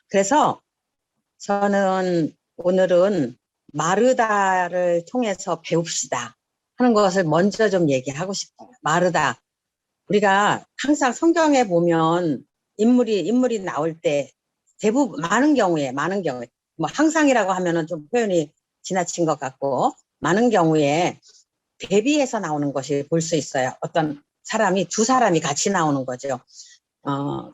그래서 저는 오늘은 마르다를 통해서 배웁시다 하는 것을 먼저 좀 얘기하고 싶어요. 마르다. 우리가 항상 성경에 보면 인물이 나올 때 대부분 많은 경우에 뭐 항상이라고 하면은 좀 표현이 지나친 것 같고 많은 경우에 대비해서 나오는 것이 볼 수 있어요. 어떤 사람이 두 사람이 같이 나오는 거죠.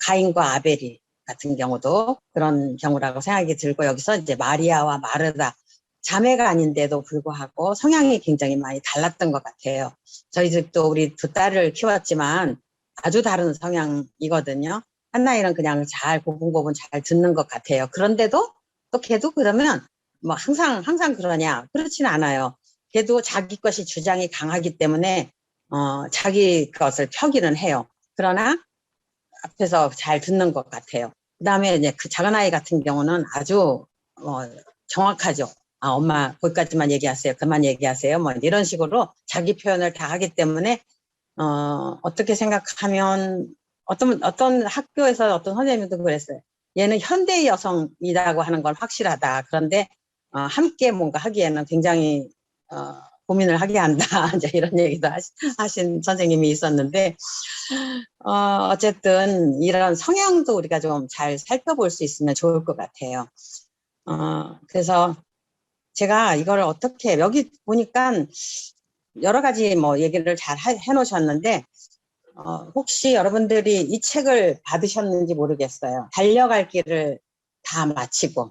가인과 아벨이 같은 경우도 그런 경우라고 생각이 들고 여기서 이제 마리아와 마르다 자매가 아닌데도 불구하고 성향이 굉장히 많이 달랐던 것 같아요. 저희 집도 우리 두 딸을 키웠지만 아주 다른 성향이거든요. 한나이는 그냥 잘 고분고분 잘 듣는 것 같아요. 그런데도 또 걔도 그러면 뭐 항상 그러냐? 그렇지는 않아요. 걔도 자기 것이 주장이 강하기 때문에 자기 것을 펴기는 해요. 그러나 앞에서 잘 듣는 것 같아요. 그 다음에 이제 그 작은 아이 같은 경우는 아주 정확하죠. 엄마 거기까지만 얘기하세요. 그만 얘기하세요. 뭐 이런 식으로 자기 표현을 다 하기 때문에 어떻게 생각하면 어떤 학교에서 어떤 선생님도 그랬어요. 얘는 현대 여성이라고 하는 건 확실하다. 그런데 함께 뭔가 하기에는 굉장히 고민을 하게 한다. 이제 이런 얘기도 하신 선생님이 있었는데 어쨌든 이런 성향도 우리가 좀 잘 살펴볼 수 있으면 좋을 것 같아요. 그래서 제가 이걸 어떻게 여기 보니까 여러 가지 뭐 얘기를 잘 해놓으셨는데 혹시 여러분들이 이 책을 받으셨는지 모르겠어요. 달려갈 길을 다 마치고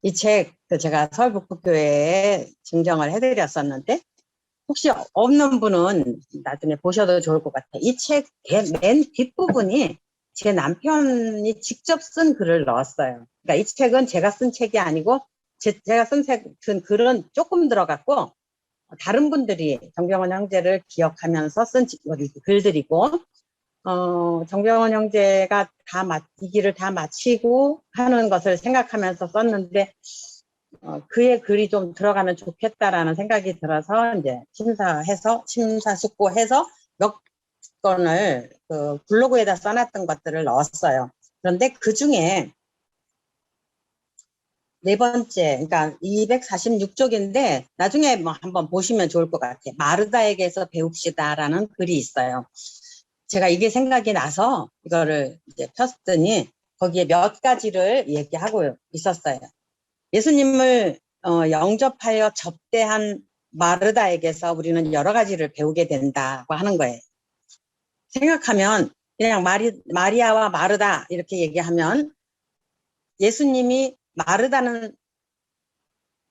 이 책 제가 서울북부교회에 증정을 해드렸었는데 혹시 없는 분은 나중에 보셔도 좋을 것 같아요. 이 책 맨 뒷부분이 제 남편이 직접 쓴 글을 넣었어요. 그러니까 이 책은 제가 쓴 책이 아니고 제가 쓴 글은 조금 들어갔고 다른 분들이 정병원 형제를 기억하면서 쓴 글들이고 정병원 형제가 이 길을 다 마치고 하는 것을 생각하면서 썼는데 그의 글이 좀 들어가면 좋겠다라는 생각이 들어서 이제 심사숙고해서 몇 건을 그 블로그에다 써놨던 것들을 넣었어요. 그런데 그 중에 네 번째, 그러니까 246쪽인데 나중에 뭐 한번 보시면 좋을 것 같아요. 마르다에게서 배웁시다라는 글이 있어요. 제가 이게 생각이 나서 이거를 이제 폈더니 거기에 몇 가지를 얘기하고 있었어요. 예수님을 영접하여 접대한 마르다에게서 우리는 여러 가지를 배우게 된다고 하는 거예요. 생각하면 그냥 마리아와 마르다 이렇게 얘기하면 예수님이 마르다는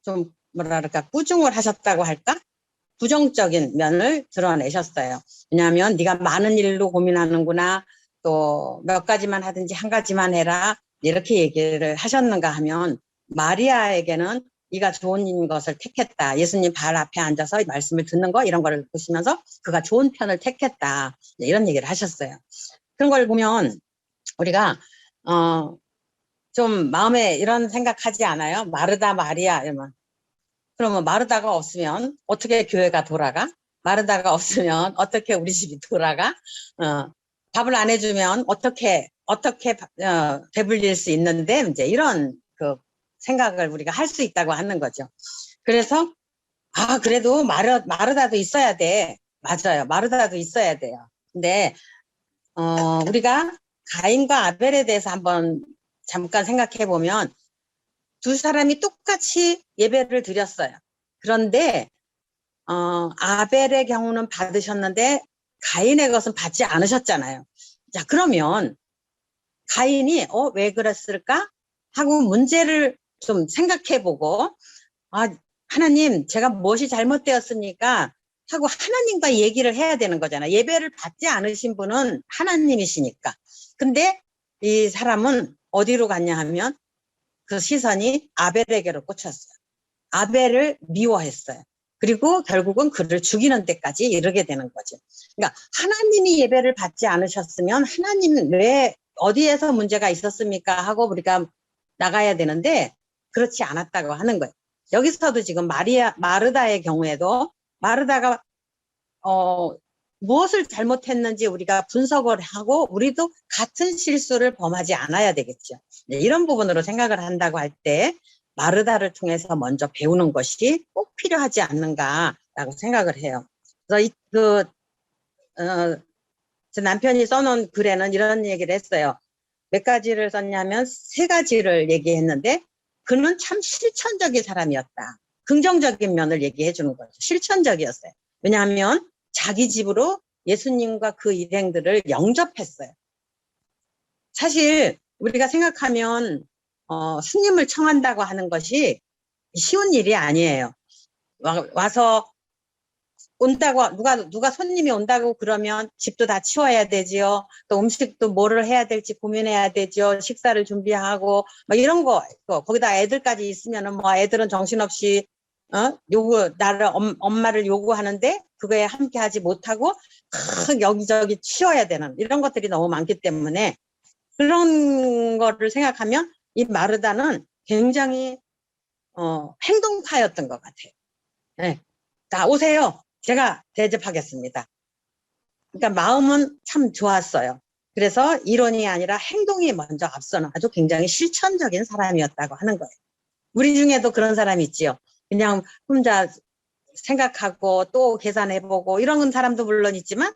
좀 뭐랄까 꾸중을 하셨다고 할까? 부정적인 면을 드러내셨어요. 왜냐하면 네가 많은 일로 고민하는구나. 또 몇 가지만 하든지 한 가지만 해라. 이렇게 얘기를 하셨는가 하면 마리아에게는 네가 좋은 것을 택했다. 예수님 발 앞에 앉아서 말씀을 듣는 거 이런 거를 보시면서 그가 좋은 편을 택했다. 이런 얘기를 하셨어요. 그런 걸 보면 우리가 좀 마음에 이런 생각하지 않아요? 마르다 마리아 이러면 그러면 마르다가 없으면 어떻게 교회가 돌아가? 마르다가 없으면 어떻게 우리 집이 돌아가? 밥을 안 해주면 어떻게 배불릴 수 있는데 이제 이런 그 생각을 우리가 할 수 있다고 하는 거죠. 그래서 그래도 마르다도 있어야 돼. 맞아요. 마르다도 있어야 돼요. 근데 우리가 가인과 아벨에 대해서 한번 잠깐 생각해 보면 두 사람이 똑같이 예배를 드렸어요. 그런데 아벨의 경우는 받으셨는데 가인의 것은 받지 않으셨잖아요. 자, 그러면 가인이 왜 그랬을까 하고 문제를 좀 생각해보고 하나님 제가 무엇이 잘못되었습니까 하고 하나님과 얘기를 해야 되는 거잖아요. 예배를 받지 않으신 분은 하나님이시니까. 근데 이 사람은 어디로 갔냐 하면 그 시선이 아벨에게로 꽂혔어요. 아벨을 미워했어요. 그리고 결국은 그를 죽이는 데까지 이르게 되는 거죠. 그러니까 하나님이 예배를 받지 않으셨으면 하나님은 왜 어디에서 문제가 있었습니까 하고 우리가 나가야 되는데 그렇지 않았다고 하는 거예요. 여기서도 지금 마르다의 경우에도 마르다가 무엇을 잘못했는지 우리가 분석을 하고 우리도 같은 실수를 범하지 않아야 되겠죠. 네, 이런 부분으로 생각을 한다고 할 때 마르다를 통해서 먼저 배우는 것이 꼭 필요하지 않는가라고 생각을 해요. 그래서 제 남편이 써놓은 글에는 이런 얘기를 했어요. 몇 가지를 썼냐면 세 가지를 얘기했는데 그는 참 실천적인 사람이었다. 긍정적인 면을 얘기해 주는 거죠. 실천적이었어요. 왜냐하면 자기 집으로 예수님과 그 일행들을 영접했어요. 사실 우리가 생각하면 스님을 청한다고 하는 것이 쉬운 일이 아니에요. 와서 온다고 누가 손님이 온다고 그러면 집도 다 치워야 되지요. 또 음식도 뭐를 해야 될지 고민해야 되죠. 식사를 준비하고 막 이런 거 거기다 애들까지 있으면은 뭐 애들은 정신없이 나를 엄마를 요구하는데 그거에 함께하지 못하고 여기저기 치워야 되는 이런 것들이 너무 많기 때문에 그런 거를 생각하면 이 마르다는 굉장히 행동파였던 것 같아요. 네. 자, 오세요. 제가 대접하겠습니다. 그러니까 마음은 참 좋았어요. 그래서 이론이 아니라 행동이 먼저 앞서는 아주 굉장히 실천적인 사람이었다고 하는 거예요. 우리 중에도 그런 사람이 있지요. 그냥 혼자 생각하고 또 계산해보고 이런 사람도 물론 있지만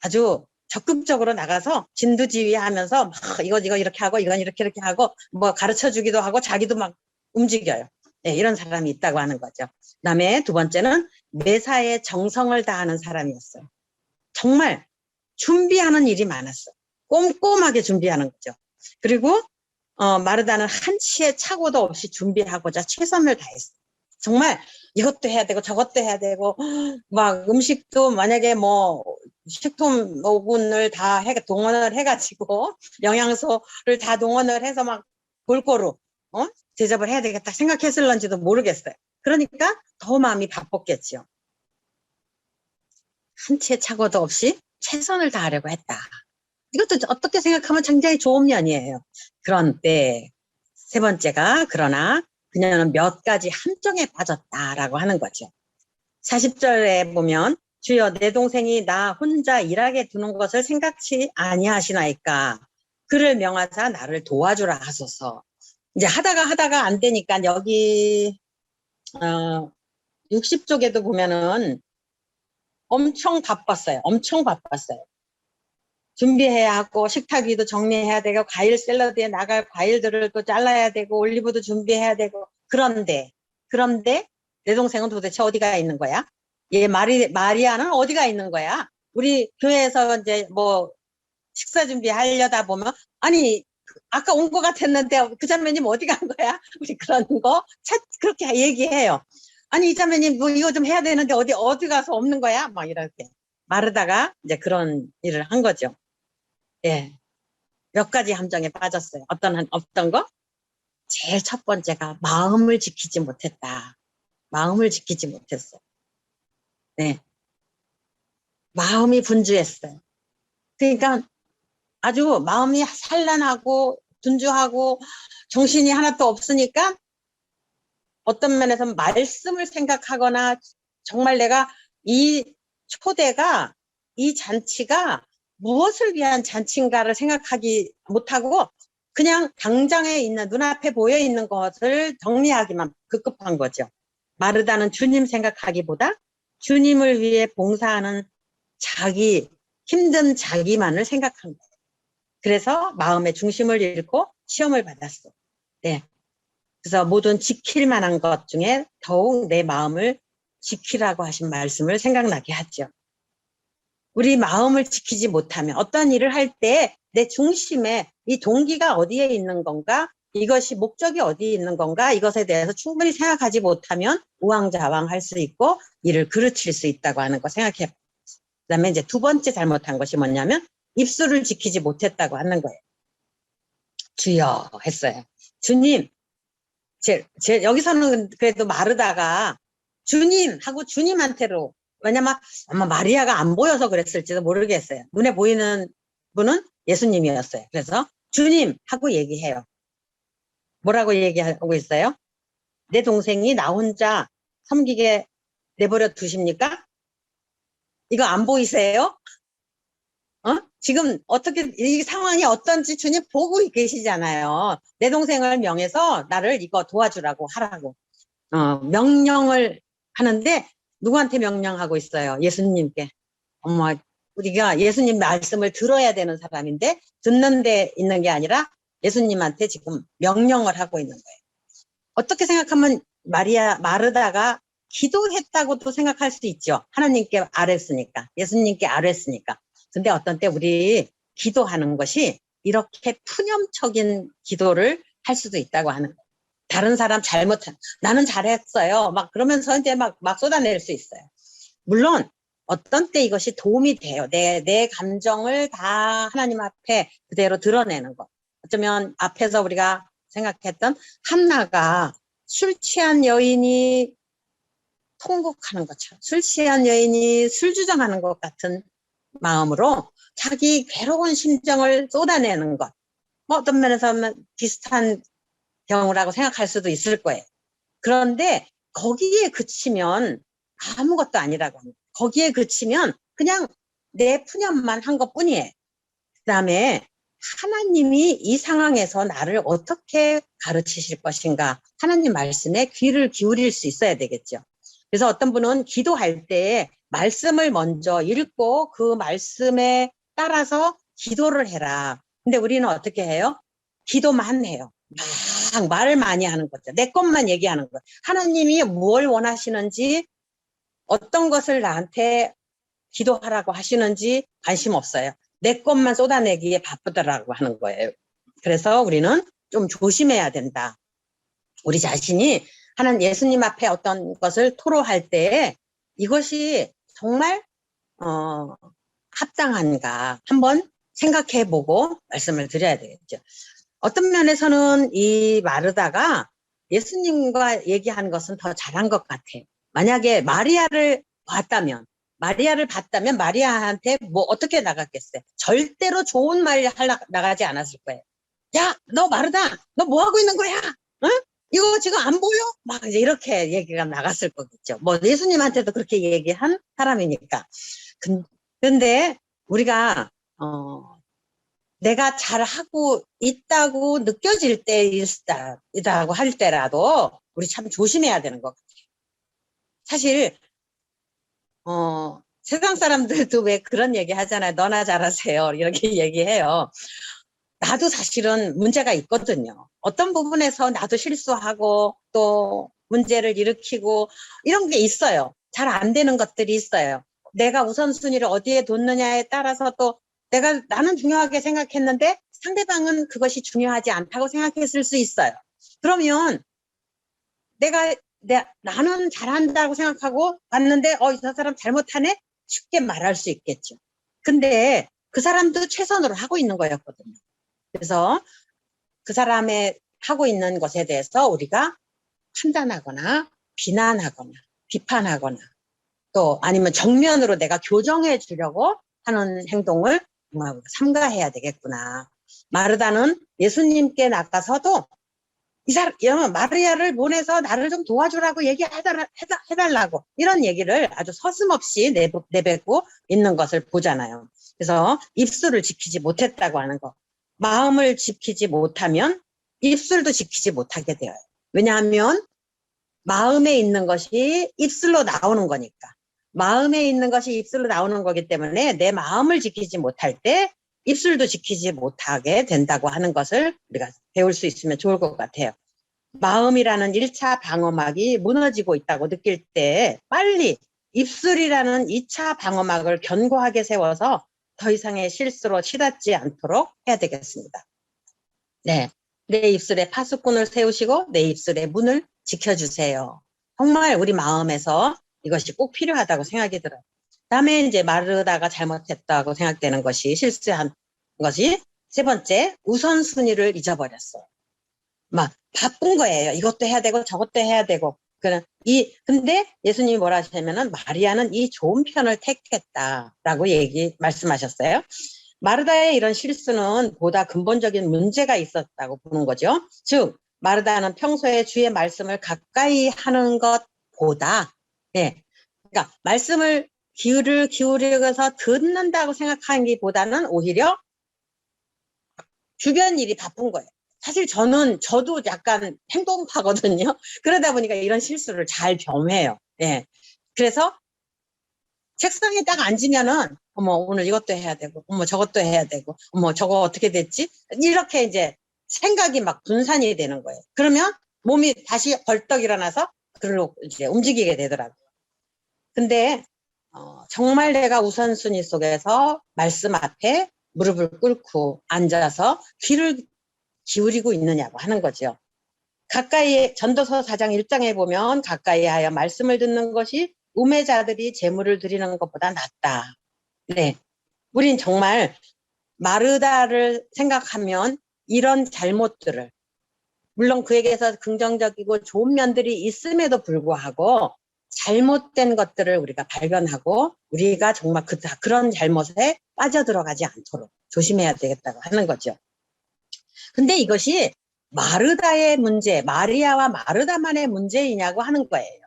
아주 적극적으로 나가서 진두지휘하면서 막 이거 이렇게 하고 이건 이렇게 하고 뭐 가르쳐주기도 하고 자기도 막 움직여요. 네, 이런 사람이 있다고 하는 거죠. 그다음에 두 번째는 매사에 정성을 다하는 사람이었어요. 정말 준비하는 일이 많았어요. 꼼꼼하게 준비하는 거죠. 그리고 마르다는 한치의 착오도 없이 준비하고자 최선을 다했어요. 정말 이것도 해야 되고 저것도 해야 되고 막 음식도 만약에 뭐 식품오븐을 다 동원을 해가지고 영양소를 다 동원을 해서 막 골고루 대접을 해야 되겠다 생각했을런지도 모르겠어요. 그러니까 더 마음이 바빴겠죠. 한치의 착오도 없이 최선을 다하려고 했다. 이것도 어떻게 생각하면 굉장히 좋은 면이에요. 그런데 세 번째가 그러나 그녀는 몇 가지 함정에 빠졌다라고 하는 거죠. 40절에 보면 주여 내 동생이 나 혼자 일하게 두는 것을 생각치 아니하시나이까 그를 명하사 나를 도와주라 하소서. 이제 하다가 안 되니까 여기 60쪽에도 보면은 엄청 바빴어요. 엄청 바빴어요. 준비해야 하고 식탁 위도 정리해야 되고 과일 샐러드에 나갈 과일들을 또 잘라야 되고 올리브도 준비해야 되고 그런데 내 동생은 도대체 어디가 있는 거야? 얘 마리아는 어디가 있는 거야? 우리 교회에서 이제 뭐 식사 준비하려다 보면 아니 아까 온 것 같았는데 그 자매님 어디 간 거야? 우리 그런 거 그렇게 얘기해요. 아니 이 자매님 뭐 이거 좀 해야 되는데 어디 가서 없는 거야? 막 이렇게 마르다가 이제 그런 일을 한 거죠. 예, 몇 가지 함정에 빠졌어요. 어떤 거? 제일 첫 번째가 마음을 지키지 못했다. 마음을 지키지 못했어요. 네, 마음이 분주했어요. 그러니까 아주 마음이 산란하고 분주하고 정신이 하나도 없으니까 어떤 면에서 말씀을 생각하거나 정말 내가 이 초대가 이 잔치가 무엇을 위한 잔치인가를 생각하지 못하고 그냥 당장에 있는 눈앞에 보여 있는 것을 정리하기만 급급한 거죠. 마르다는 주님 생각하기보다 주님을 위해 봉사하는 자기 힘든 자기만을 생각한 거예요. 그래서 마음의 중심을 잃고 시험을 받았어. 네. 그래서 모든 지킬 만한 것 중에 더욱 내 마음을 지키라고 하신 말씀을 생각나게 하죠. 우리 마음을 지키지 못하면 어떤 일을 할 때 내 중심에 이 동기가 어디에 있는 건가? 이것이 목적이 어디에 있는 건가? 이것에 대해서 충분히 생각하지 못하면 우왕좌왕할 수 있고 일을 그르칠 수 있다고 하는 거 생각해. 그다음에 이제 두 번째 잘못한 것이 뭐냐면 입술을 지키지 못했다고 하는 거예요. 주여 했어요. 주님, 여기서는 그래도 마르다가 주님 하고 주님한테로 왜냐면 아마 마리아가 안 보여서 그랬을지도 모르겠어요. 눈에 보이는 분은 예수님이었어요. 그래서 주님 하고 얘기해요. 뭐라고 얘기하고 있어요? 내 동생이 나 혼자 섬기게 내버려 두십니까? 이거 안 보이세요? 지금 어떻게 이 상황이 어떤지 주님 보고 계시잖아요. 내 동생을 명해서 나를 이거 도와주라고 하라고 명령을 하는데 누구한테 명령하고 있어요? 예수님께. 어머, 우리가 예수님 말씀을 들어야 되는 사람인데 듣는 데 있는 게 아니라 예수님한테 지금 명령을 하고 있는 거예요. 어떻게 생각하면 마르다가 기도했다고도 생각할 수 있죠. 하나님께 아뢰었으니까, 예수님께 아뢰었으니까. 근데 어떤 때 우리 기도하는 것이 이렇게 푸념적인 기도를 할 수도 있다고 하는 거예요. 다른 사람 나는 잘했어요. 막 그러면서 이제 막 쏟아낼 수 있어요. 물론 어떤 때 이것이 도움이 돼요. 내 감정을 다 하나님 앞에 그대로 드러내는 것. 어쩌면 앞에서 우리가 생각했던 한나가 술 취한 여인이 통곡하는 것처럼, 술 취한 여인이 술 주정하는 것 같은 마음으로 자기 괴로운 심정을 쏟아내는 것. 뭐 어떤 면에서 비슷한 경우라고 생각할 수도 있을 거예요. 그런데 거기에 그치면 아무것도 아니라고 합니다. 거기에 그치면 그냥 내 푸념만 한 것뿐이에요. 그 다음에 하나님이 이 상황에서 나를 어떻게 가르치실 것인가, 하나님 말씀에 귀를 기울일 수 있어야 되겠죠. 그래서 어떤 분은 기도할 때 말씀을 먼저 읽고 그 말씀에 따라서 기도를 해라. 근데 우리는 어떻게 해요? 기도만 해요. 막 말을 많이 하는 거죠. 내 것만 얘기하는 거예요. 하나님이 뭘 원하시는지, 어떤 것을 나한테 기도하라고 하시는지 관심 없어요. 내 것만 쏟아내기에 바쁘더라고 하는 거예요. 그래서 우리는 좀 조심해야 된다. 우리 자신이 하나님 예수님 앞에 어떤 것을 토로할 때 이것이 정말 합당한가 한번 생각해보고 말씀을 드려야 되겠죠. 어떤 면에서는 이 마르다가 예수님과 얘기한 것은 더 잘한 것 같아요. 만약에 마리아를 봤다면 마리아한테 뭐 어떻게 나갔겠어요? 절대로 좋은 말 나가지 않았을 거예요. 야, 너 마르다, 너 뭐 하고 있는 거야? 응? 이거 지금 안 보여? 막 이제 이렇게 얘기가 나갔을 거겠죠. 뭐 예수님한테도 그렇게 얘기한 사람이니까. 근데 우리가 내가 잘하고 있다고 느껴질 때이라고 할 때라도 우리 참 조심해야 되는 것 같아요. 사실 세상 사람들도 왜 그런 얘기 하잖아요. 너나 잘하세요. 이렇게 얘기해요. 나도 사실은 문제가 있거든요. 어떤 부분에서 나도 실수하고 또 문제를 일으키고 이런 게 있어요. 잘 안 되는 것들이 있어요. 내가 우선순위를 어디에 뒀느냐에 따라서 또 나는 중요하게 생각했는데 상대방은 그것이 중요하지 않다고 생각했을 수 있어요. 그러면 나는 잘한다고 생각하고 봤는데 저 사람 잘못하네? 쉽게 말할 수 있겠죠. 근데 그 사람도 최선으로 하고 있는 거였거든요. 그래서 그 사람의 하고 있는 것에 대해서 우리가 판단하거나 비난하거나 비판하거나 또 아니면 정면으로 내가 교정해 주려고 하는 행동을 삼가해야 되겠구나. 마르다는 예수님께 나가서도 마리아를 보내서 나를 좀 도와주라고 얘기해달라고 이런 얘기를 아주 서슴없이 내뱉고 있는 것을 보잖아요. 그래서 입술을 지키지 못했다고 하는 거. 마음을 지키지 못하면 입술도 지키지 못하게 돼요. 왜냐하면 마음에 있는 것이 입술로 나오는 거니까. 마음에 있는 것이 입술로 나오는 거기 때문에 내 마음을 지키지 못할 때 입술도 지키지 못하게 된다고 하는 것을 우리가 배울 수 있으면 좋을 것 같아요. 마음이라는 1차 방어막이 무너지고 있다고 느낄 때 빨리 입술이라는 2차 방어막을 견고하게 세워서 더 이상의 실수로 치닫지 않도록 해야 되겠습니다. 네, 내 입술에 파수꾼을 세우시고 내 입술의 문을 지켜주세요. 정말 우리 마음에서 이것이 꼭 필요하다고 생각이 들어요. 다음에 이제 마르다가 잘못했다고 생각되는 것이 실수한 것이 세 번째, 우선순위를 잊어버렸어요. 막 바쁜 거예요. 이것도 해야 되고 저것도 해야 되고. 근데 예수님이 뭐라 하시냐면은 마리아는 이 좋은 편을 택했다라고 말씀하셨어요. 마르다의 이런 실수는 보다 근본적인 문제가 있었다고 보는 거죠. 즉 마르다는 평소에 주의 말씀을 가까이 하는 것보다 그러니까 말씀을 귀를 기울여서 듣는다고 생각하기보다는 오히려 주변 일이 바쁜 거예요. 사실 저도 약간 행동파거든요. 그러다 보니까 이런 실수를 잘 겸해요. 예. 그래서 책상에 딱 앉으면은, 어머, 오늘 이것도 해야 되고, 어머, 저것도 해야 되고, 어머, 저거 어떻게 됐지? 이렇게 이제 생각이 막 분산이 되는 거예요. 그러면 몸이 다시 벌떡 일어나서 그걸로 이제 움직이게 되더라고요. 근데, 정말 내가 우선순위 속에서 말씀 앞에 무릎을 꿇고 앉아서 귀를 기울이고 있느냐고 하는 거죠. 가까이 전도서 4장 1장에 보면 가까이 하여 말씀을 듣는 것이 우매자들이 재물을 드리는 것보다 낫다. 네, 우린 정말 마르다를 생각하면 이런 잘못들을, 물론 그에게서 긍정적이고 좋은 면들이 있음에도 불구하고 잘못된 것들을 우리가 발견하고 우리가 정말 그런 잘못에 빠져들어가지 않도록 조심해야 되겠다고 하는 거죠. 근데 이것이 마르다의 문제, 마리아와 마르다만의 문제이냐고 하는 거예요.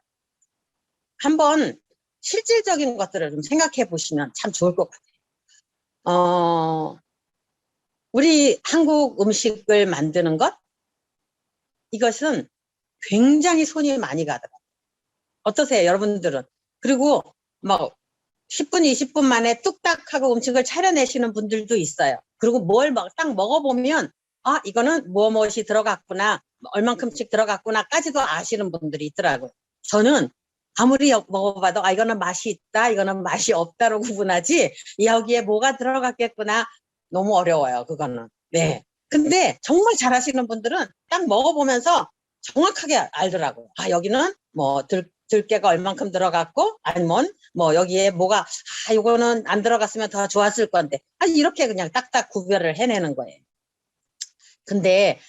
한번 실질적인 것들을 좀 생각해 보시면 참 좋을 것 같아요. 우리 한국 음식을 만드는 것, 이것은 굉장히 손이 많이 가더라고요. 어떠세요, 여러분들은? 그리고 막 10분, 20분 만에 뚝딱 하고 음식을 차려내시는 분들도 있어요. 그리고 뭘 딱 먹어보면, 아, 이거는 무엇이 들어갔구나, 얼만큼씩 들어갔구나까지도 아시는 분들이 있더라고요. 저는 아무리 먹어봐도, 아, 이거는 맛이 있다, 이거는 맛이 없다로 구분하지, 여기에 뭐가 들어갔겠구나, 너무 어려워요, 그거는. 네. 근데 정말 잘하시는 분들은 딱 먹어보면서 정확하게 알더라고요. 아, 여기는 뭐 들깨가 얼만큼 들어갔고, 아니면 뭐 여기에 뭐가, 아, 이거는 안 들어갔으면 더 좋았을 건데, 아, 이렇게 그냥 딱딱 구별을 해내는 거예요. 근데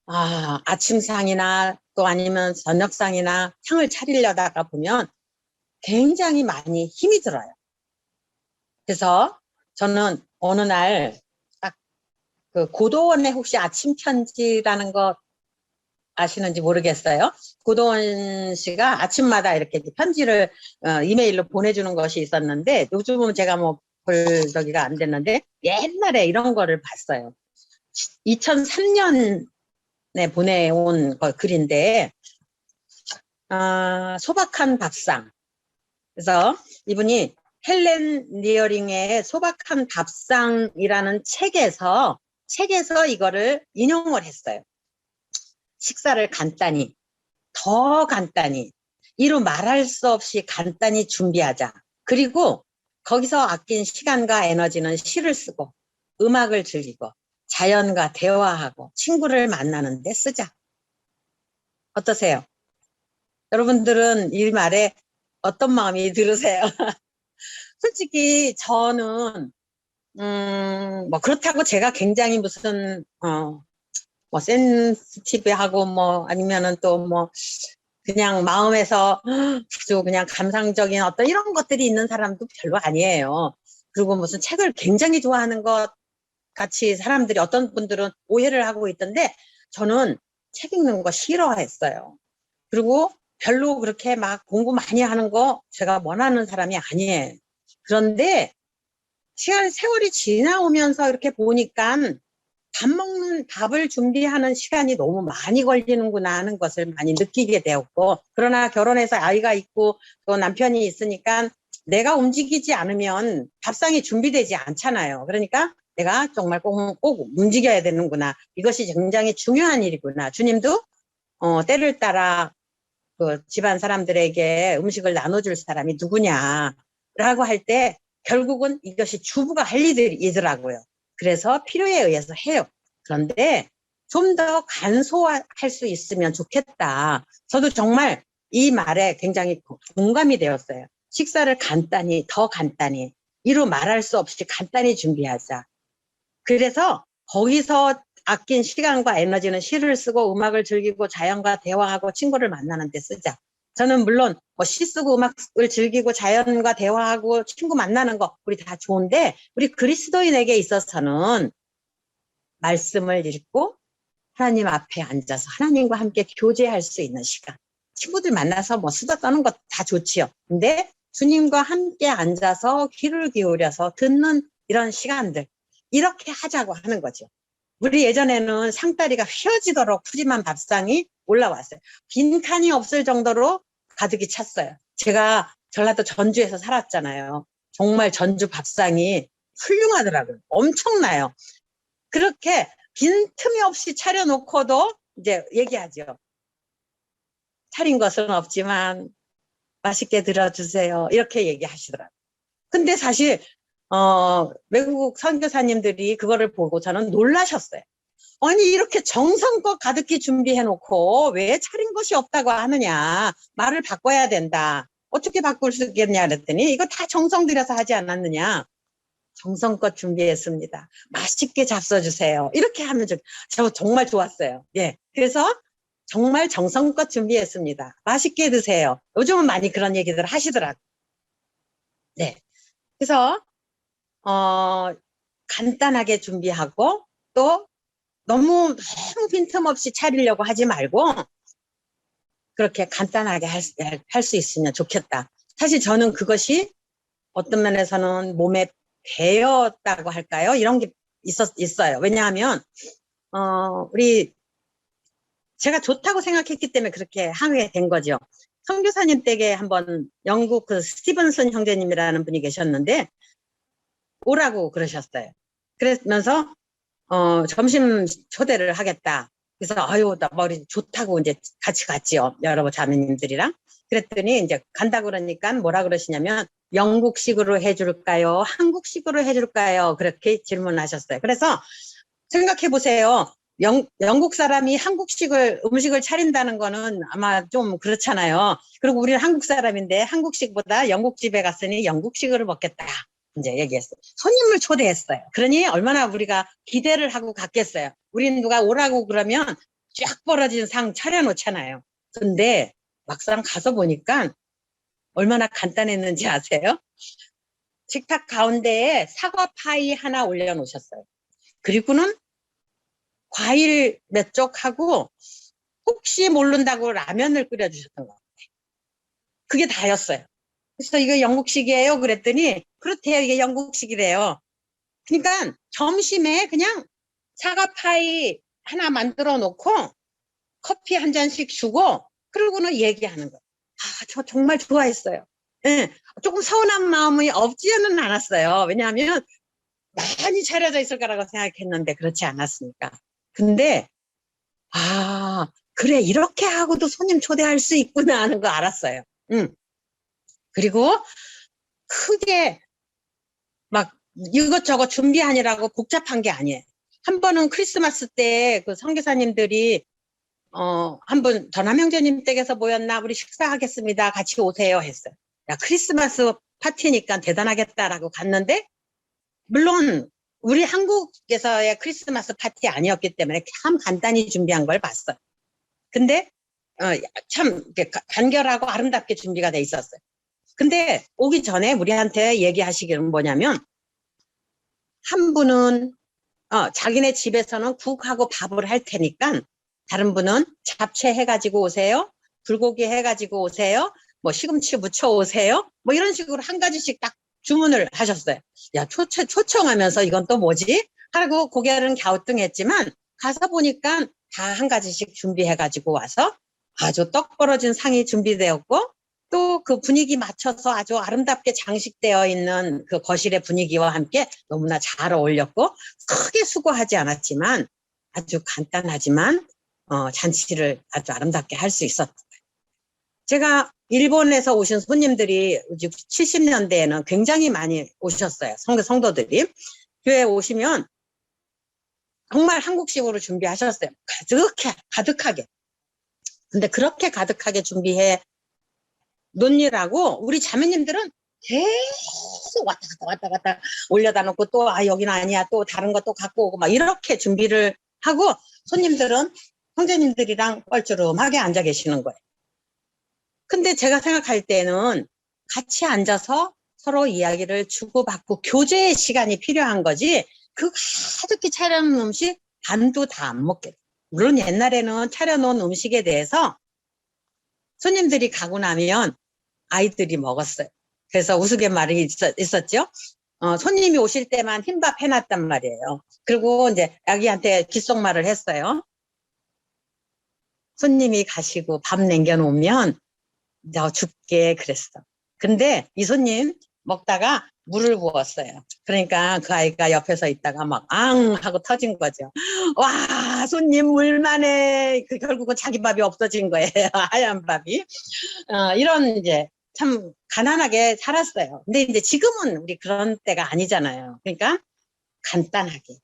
아침상이나 또 아니면 저녁상이나 상을 차리려다가 보면 굉장히 많이 힘이 들어요. 그래서 저는 어느 날 딱 그 고도원의 혹시 아침 편지라는 거 아시는지 모르겠어요. 고도원 씨가 아침마다 이렇게 편지를 이메일로 보내주는 것이 있었는데, 요즘은 제가 뭐 볼 저기가 안 됐는데 옛날에 이런 거를 봤어요. 2003년에 보내온 글인데, 소박한 밥상. 그래서 이분이 헬렌 리어링의 소박한 밥상이라는 책에서 이거를 인용을 했어요. 식사를 간단히, 더 간단히, 이루 말할 수 없이 간단히 준비하자. 그리고 거기서 아낀 시간과 에너지는 시를 쓰고 음악을 즐기고 자연과 대화하고 친구를 만나는 데 쓰자. 어떠세요? 여러분들은 이 말에 어떤 마음이 들으세요? 솔직히 저는 뭐 그렇다고 제가 굉장히 무슨 뭐 센시티브하고 뭐 아니면은 또 뭐 그냥 마음에서 아주 그냥 감상적인 어떤 이런 것들이 있는 사람도 별로 아니에요. 그리고 무슨 책을 굉장히 좋아하는 것 같이 사람들이, 어떤 분들은 오해를 하고 있던데, 저는 책 읽는 거 싫어했어요. 그리고 별로 그렇게 막 공부 많이 하는 거 제가 원하는 사람이 아니에요. 그런데 세월이 지나오면서 이렇게 보니까 밥을 준비하는 시간이 너무 많이 걸리는구나 하는 것을 많이 느끼게 되었고, 그러나 결혼해서 아이가 있고 또 남편이 있으니까 내가 움직이지 않으면 밥상이 준비되지 않잖아요. 그러니까 내가 정말 꼭 움직여야 되는구나. 이것이 굉장히 중요한 일이구나. 주님도 때를 따라 그 집안 사람들에게 음식을 나눠줄 사람이 누구냐라고 할 때 결국은 이것이 주부가 할 일이더라고요. 그래서 필요에 의해서 해요. 그런데 좀 더 간소화할 수 있으면 좋겠다. 저도 정말 이 말에 굉장히 공감이 되었어요. 식사를 간단히, 더 간단히, 이루 말할 수 없이 간단히 준비하자. 그래서 거기서 아낀 시간과 에너지는 시를 쓰고 음악을 즐기고 자연과 대화하고 친구를 만나는 데 쓰자. 저는 물론 뭐 시 쓰고 음악을 즐기고 자연과 대화하고 친구 만나는 거 우리 다 좋은데, 우리 그리스도인에게 있어서는 말씀을 읽고 하나님 앞에 앉아서 하나님과 함께 교제할 수 있는 시간, 친구들 만나서 뭐 수다 떠는 것 다 좋지요. 근데 주님과 함께 앉아서 귀를 기울여서 듣는 이런 시간들, 이렇게 하자고 하는 거죠. 우리 예전에는 상다리가 휘어지도록 푸짐한 밥상이 올라왔어요. 빈칸이 없을 정도로 가득히 찼어요. 제가 전라도 전주에서 살았잖아요. 정말 전주 밥상이 훌륭하더라고요. 엄청나요. 그렇게 빈틈이 없이 차려놓고도 이제 얘기하죠. 차린 것은 없지만 맛있게 들어주세요. 이렇게 얘기하시더라고요. 근데 사실 외국 선교사님들이 그거를 보고 저는 놀라셨어요. 아니 이렇게 정성껏 가득히 준비해놓고 왜 차린 것이 없다고 하느냐. 말을 바꿔야 된다. 어떻게 바꿀 수 있겠냐 그랬더니 이거 다 정성 들여서 하지 않았느냐. 정성껏 준비했습니다. 맛있게 잡숴주세요. 이렇게 하면 저 정말 좋았어요. 예, 그래서 정말 정성껏 준비했습니다. 맛있게 드세요. 요즘은 많이 그런 얘기들 하시더라고요. 네, 그래서 간단하게 준비하고 또 너무 빈틈없이 차리려고 하지 말고 그렇게 간단하게 할 수 있으면 좋겠다. 사실 저는 그것이 어떤 면에서는 몸에 배었다고 할까요? 이런 게 있어요. 왜냐하면 제가 좋다고 생각했기 때문에 그렇게 하게 된 거죠. 선교사님 댁에 한번 영국 그 스티븐슨 형제님이라는 분이 계셨는데 오라고 그러셨어요. 그러면서 점심 초대를 하겠다. 그래서 아유 나 머리 좋다고 이제 같이 갔지요. 여러 자매님들이랑. 그랬더니 이제 간다 그러니까 뭐라 그러시냐면 영국식으로 해줄까요? 한국식으로 해줄까요? 그렇게 질문하셨어요. 그래서 생각해 보세요. 영국 사람이 한국식을 음식을 차린다는 거는 아마 좀 그렇잖아요. 그리고 우리는 한국 사람인데 한국식보다 영국 집에 갔으니 영국식으로 먹겠다. 이제 얘기했어요. 손님을 초대했어요. 그러니 얼마나 우리가 기대를 하고 갔겠어요. 우리는 누가 오라고 그러면 쫙 벌어진 상 차려놓잖아요. 근데 막상 가서 보니까 얼마나 간단했는지 아세요? 식탁 가운데에 사과 파이 하나 올려놓으셨어요. 그리고는 과일 몇 쪽하고 혹시 모른다고 라면을 끓여주셨던 것 같아요. 그게 다였어요. 그래서 이거 영국식이에요? 그랬더니 그렇대요. 이게 영국식이래요. 그러니까 점심에 그냥 사과 파이 하나 만들어 놓고 커피 한 잔씩 주고 그러고는 얘기하는 거예요. 저 정말 좋아했어요. 네, 조금 서운한 마음이 없지는 않았어요. 왜냐하면 많이 차려져 있을 거라고 생각했는데 그렇지 않았으니까. 근데 그래 이렇게 하고도 손님 초대할 수 있구나 하는 거 알았어요. 그리고 크게 막 이것저것 준비하느라고 복잡한 게 아니에요. 한 번은 크리스마스 때 그 선교사님들이 한 번 전함 형제님 댁에서 모였나 우리 식사하겠습니다. 같이 오세요 했어요. 야 크리스마스 파티니까 대단하겠다라고 갔는데 물론 우리 한국에서의 크리스마스 파티 아니었기 때문에 참 간단히 준비한 걸 봤어요. 근데 참 간결하고 아름답게 준비가 돼 있었어요. 근데 오기 전에 우리한테 얘기하시기는 뭐냐면 한 분은 자기네 집에서는 국하고 밥을 할 테니까 다른 분은 잡채 해가지고 오세요. 불고기 해가지고 오세요. 뭐 시금치 무쳐 오세요. 뭐 이런 식으로 한 가지씩 딱 주문을 하셨어요. 야 초청하면서 이건 또 뭐지? 하고 고개는 갸우뚱했지만 가서 보니까 다 한 가지씩 준비해가지고 와서 아주 떡 벌어진 상이 준비되었고 또 그 분위기 맞춰서 아주 아름답게 장식되어 있는 그 거실의 분위기와 함께 너무나 잘 어울렸고 크게 수고하지 않았지만 아주 간단하지만 잔치를 아주 아름답게 할 수 있었어요. 제가 일본에서 오신 손님들이 70년대에는 굉장히 많이 오셨어요. 성도들이. 교회에 오시면 정말 한국식으로 준비하셨어요. 가득하게. 근데 그렇게 가득하게 준비해 놓으라고 우리 자매님들은 계속 왔다 갔다 올려다 놓고 또 여기는 아니야 또 다른 거 또 갖고 오고 막 이렇게 준비를 하고 손님들은 형제님들이랑 뻘쭘하게 앉아 계시는 거예요. 근데 제가 생각할 때는 같이 앉아서 서로 이야기를 주고받고 교제의 시간이 필요한 거지 그 가득히 차려놓은 음식 반도 다 안 먹게. 물론 옛날에는 차려놓은 음식에 대해서 손님들이 가고 나면 아이들이 먹었어요. 그래서 우스갯말이 있었죠. 손님이 오실 때만 흰밥 해놨단 말이에요. 그리고 이제 아기한테 귓속말을 했어요. 손님이 가시고 밥 남겨놓으면 너 죽게 그랬어. 근데 이 손님 먹다가 물을 부었어요. 그러니까 그 아이가 옆에서 있다가 막 앙 하고 터진 거죠. 와, 손님 물만해. 결국은 자기 밥이 없어진 거예요. 하얀 밥이. 이런 이제 참 가난하게 살았어요. 근데 이제 지금은 우리 그런 때가 아니잖아요. 그러니까 간단하게,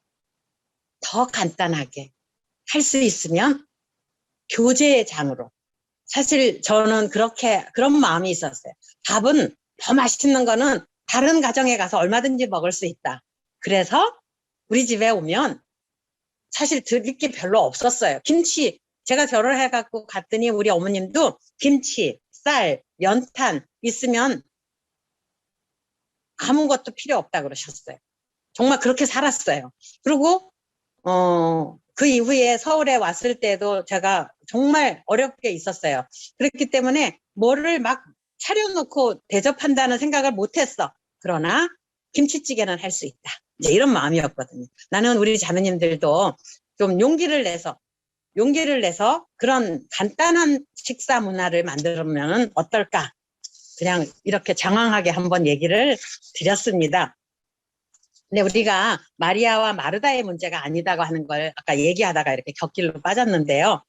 더 간단하게 할 수 있으면 교제의 장으로. 사실 저는 그런 마음이 있었어요. 밥은 더 맛있는 거는 다른 가정에 가서 얼마든지 먹을 수 있다. 그래서 우리 집에 오면 사실 드릴 게 별로 없었어요. 김치, 제가 결혼해갖고 갔더니 우리 어머님도 김치, 쌀, 연탄 있으면 아무것도 필요 없다 그러셨어요. 정말 그렇게 살았어요. 그리고 그 이후에 서울에 왔을 때도 제가 정말 어렵게 있었어요. 그렇기 때문에 뭐를 막 차려놓고 대접한다는 생각을 못했어. 그러나 김치찌개는 할 수 있다. 이제 이런 마음이었거든요. 나는 우리 자매님들도 좀 용기를 내서 그런 간단한 식사 문화를 만들면 어떨까? 그냥 이렇게 장황하게 한번 얘기를 드렸습니다. 근데 우리가 마리아와 마르다의 문제가 아니다고 하는 걸 아까 얘기하다가 이렇게 곁길로 빠졌는데요.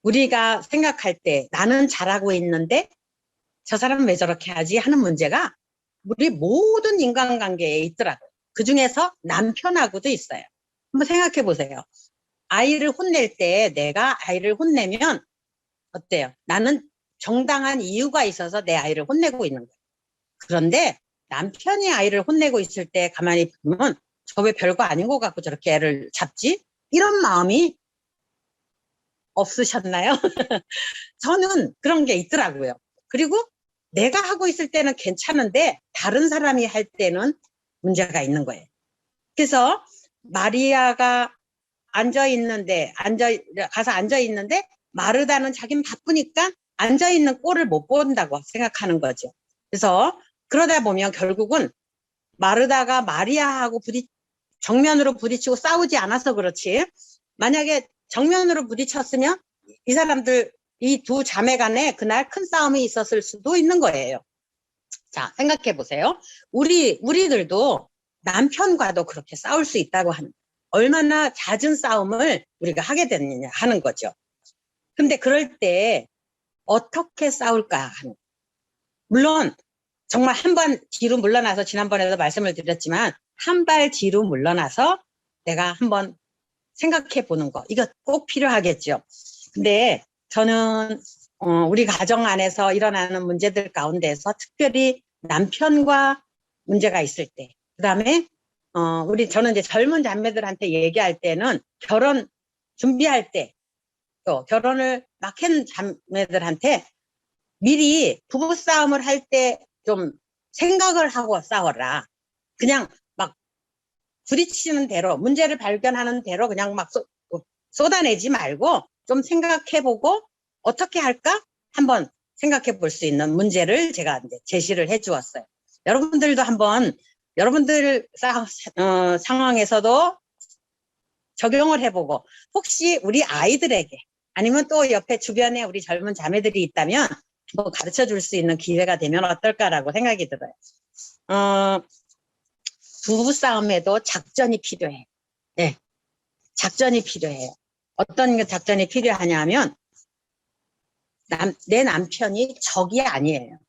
우리가 생각할 때 나는 잘하고 있는데 저 사람은 왜 저렇게 하지 하는 문제가 우리 모든 인간관계에 있더라고요. 그중에서 남편하고도 있어요. 한번 생각해 보세요. 아이를 혼낼 때 내가 아이를 혼내면 어때요? 나는 정당한 이유가 있어서 내 아이를 혼내고 있는 거예요. 그런데 남편이 아이를 혼내고 있을 때 가만히 보면 저 왜 별거 아닌 것 같고 저렇게 애를 잡지? 이런 마음이 없으셨나요? 저는 그런 게 있더라고요. 그리고 내가 하고 있을 때는 괜찮은데 다른 사람이 할 때는 문제가 있는 거예요. 그래서 마리아가 가서 앉아있는데 마르다는 자기는 바쁘니까 앉아있는 꼴을 못 본다고 생각하는 거죠. 그래서 그러다 보면 결국은 마르다가 마리아하고 정면으로 부딪히고 싸우지 않아서 그렇지, 만약에 정면으로 부딪혔으면 이 사람들, 이 두 자매 간에 그날 큰 싸움이 있었을 수도 있는 거예요. 자, 생각해 보세요. 우리들도 남편과도 그렇게 싸울 수 있다고 하는, 얼마나 잦은 싸움을 우리가 하게 되느냐 하는 거죠. 근데 그럴 때 어떻게 싸울까 하는, 물론 정말 한 번 뒤로 물러나서, 지난번에도 말씀을 드렸지만 한 발 뒤로 물러나서 내가 한번 생각해 보는 거, 이거 꼭 필요하겠죠. 근데 저는 우리 가정 안에서 일어나는 문제들 가운데서 특별히 남편과 문제가 있을 때, 그 다음에 저는 이제 젊은 자매들한테 얘기할 때는 결혼 준비할 때, 또 결혼을 막 한 자매들한테 미리 부부싸움을 할 때 좀 생각을 하고 싸워라. 그냥 막 부딪히는 대로, 문제를 발견하는 대로 그냥 막 쏟아내지 말고 좀 생각해보고 어떻게 할까? 한번 생각해 볼 수 있는 문제를 제가 이제 제시를 해 주었어요. 여러분들도 한번 여러분들 상황에서도 적용을 해보고, 혹시 우리 아이들에게 아니면 또 옆에 주변에 우리 젊은 자매들이 있다면 뭐 가르쳐 줄 수 있는 기회가 되면 어떨까라고 생각이 들어요. 부부싸움에도 작전이 필요해. 네, 작전이 필요해요. 어떤 작전이 필요하냐면, 내 남편이 적이 아니에요.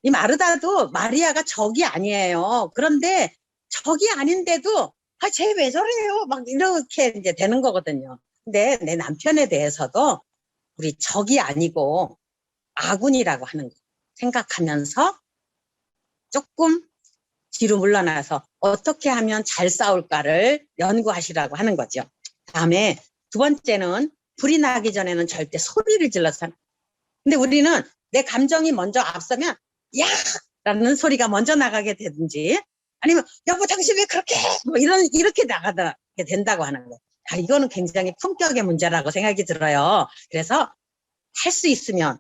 이 마르다도 마리아가 적이 아니에요. 그런데 적이 아닌데도 쟤 왜 저래요? 막 이렇게 이제 되는 거거든요. 근데 내 남편에 대해서도 우리 적이 아니고 아군이라고 하는 거 생각하면서 조금 뒤로 물러나서 어떻게 하면 잘 싸울까를 연구하시라고 하는 거죠. 다음에 두 번째는, 불이 나기 전에는 절대 소리를 질러서, 근데 우리는 내 감정이 먼저 앞서면 야! 라는 소리가 먼저 나가게 되든지, 아니면 여보 당신 왜 그렇게 해? 뭐 이렇게 나가게 된다고 하는 거예요. 이거는 굉장히 품격의 문제라고 생각이 들어요. 그래서 할 수 있으면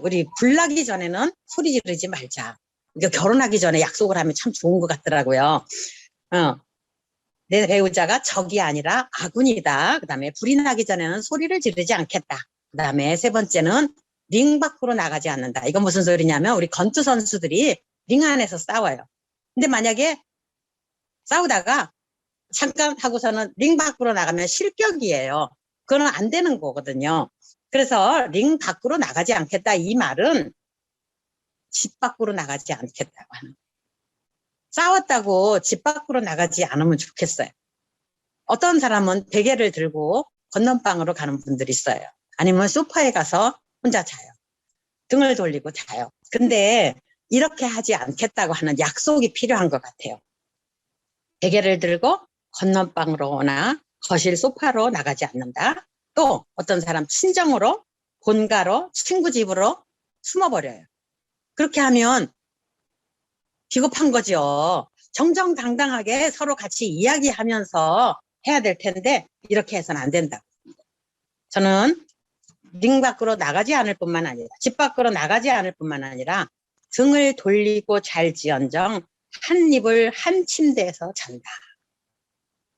우리 불 나기 전에는 소리 지르지 말자. 이거 결혼하기 전에 약속을 하면 참 좋은 것 같더라고요. 내 배우자가 적이 아니라 아군이다. 그 다음에 불이 나기 전에는 소리를 지르지 않겠다. 그 다음에 세 번째는 링 밖으로 나가지 않는다. 이건 무슨 소리냐면 우리 권투 선수들이 링 안에서 싸워요. 근데 만약에 싸우다가 잠깐 하고서는 링 밖으로 나가면 실격이에요. 그건 안 되는 거거든요. 그래서 링 밖으로 나가지 않겠다. 이 말은 집 밖으로 나가지 않겠다고 하는 거예요. 싸웠다고 집 밖으로 나가지 않으면 좋겠어요. 어떤 사람은 베개를 들고 건넌방으로 가는 분들이 있어요. 아니면 소파에 가서 혼자 자요. 등을 돌리고 자요. 근데 이렇게 하지 않겠다고 하는 약속이 필요한 것 같아요. 베개를 들고 건넌방으로나 거실 소파로 나가지 않는다. 또 어떤 사람 친정으로 본가로 친구 집으로 숨어버려요. 그렇게 하면 비겁한 거죠. 정정당당하게 서로 같이 이야기하면서 해야 될 텐데 이렇게 해서는 안 된다. 저는 링 밖으로 나가지 않을 뿐만 아니라 집 밖으로 나가지 않을 뿐만 아니라 등을 돌리고 잘지언정 한 입을 한 침대에서 잔다.